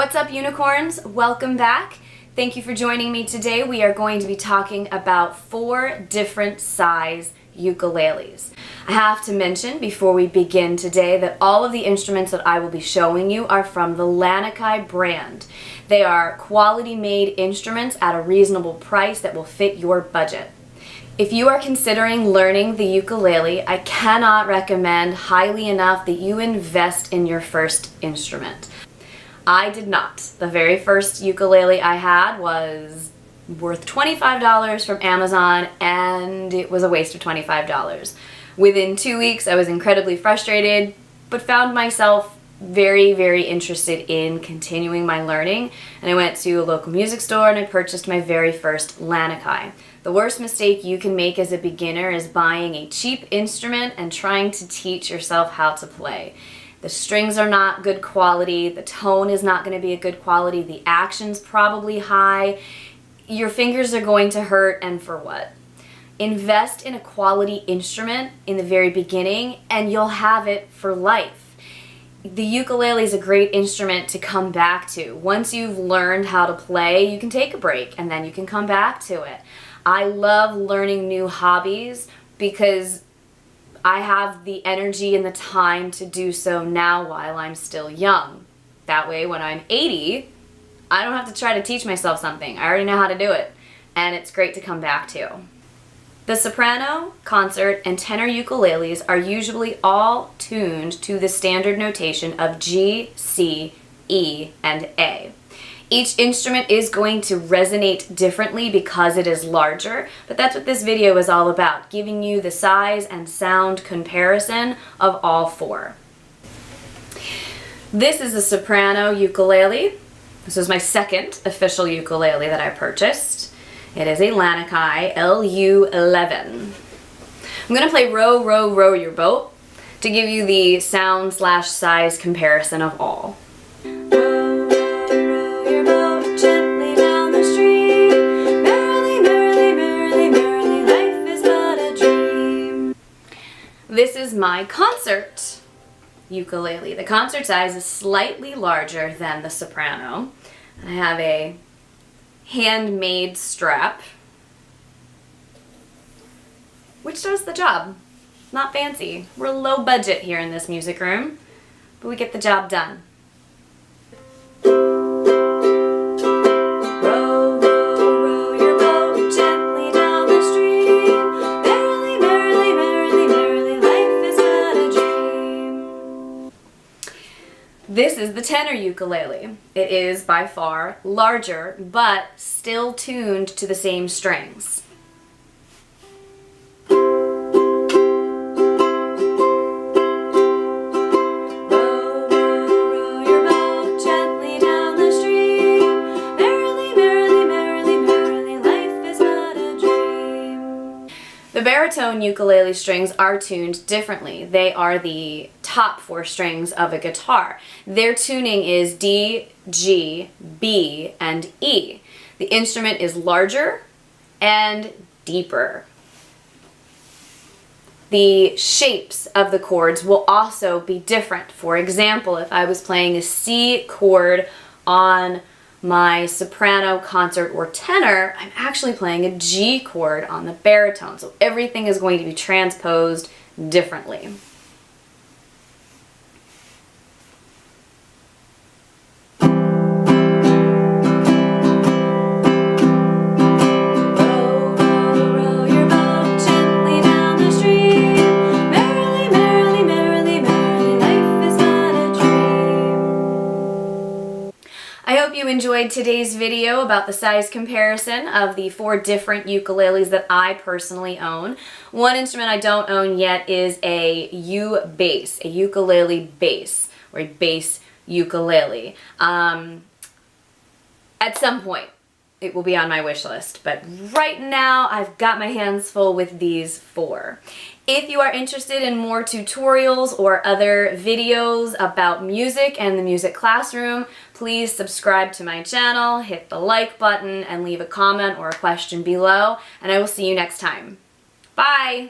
What's up, unicorns? Welcome back. Thank you for joining me today. We are going to be talking about 4 different size ukuleles. I have to mention before we begin today that all of the instruments that I will be showing you are from the Lanikai brand. They are quality made instruments at a reasonable price that will fit your budget. If you are considering learning the ukulele, I cannot recommend highly enough that you invest in your first instrument. I did not. The very first ukulele I had was worth $25 from Amazon, and it was a waste of $25. Within 2 weeks, I was incredibly frustrated, but found myself very interested in continuing my learning, and I went to a local music store and I purchased my very first Lanikai. The worst mistake you can make as a beginner is buying a cheap instrument and trying to teach yourself how to play. The strings are not good quality, the tone is not going to be a good quality, the action's probably high, your fingers are going to hurt, and for what? Invest in a quality instrument in the very beginning and you'll have it for life. The ukulele is a great instrument to come back to. Once you've learned how to play, you can take a break and then you can come back to it. I love learning new hobbies because I have the energy and the time to do so now while I'm still young. That way, when I'm 80, I don't have to try to teach myself something. I already know how to do it, and it's great to come back to. The soprano, concert, and tenor ukuleles are usually all tuned to the standard notation of G, C, E, and A. Each instrument is going to resonate differently because it is larger, but that's what this video is all about, giving you the size and sound comparison of all 4. This is a soprano ukulele. This was my second official ukulele that I purchased. It is a Lanikai LU11. I'm going to play Row, Row, Row Your Boat to give you the sound/size comparison of all. This is my concert ukulele. The concert size is slightly larger than the soprano. I have a handmade strap, which does the job. Not fancy. We're low budget here in this music room, but we get the job done. This is the tenor ukulele. It is by far larger, but still tuned to the same strings. The baritone ukulele strings are tuned differently. They are the top 4 strings of a guitar. Their tuning is D, G, B, and E. The instrument is larger and deeper. The shapes of the chords will also be different. For example, if I was playing a C chord on my soprano, concert, or tenor, I'm actually playing a G chord on the baritone. So everything is going to be transposed differently. I hope you enjoyed today's video about the size comparison of the 4 different ukuleles that I personally own. One instrument I don't own yet is a bass, a ukulele bass, or a bass ukulele. At some point it will be on my wish list, but right now I've got my hands full with these 4. If you are interested in more tutorials or other videos about music and the music classroom, please subscribe to my channel, hit the like button, and leave a comment or a question below, and I will see you next time. Bye!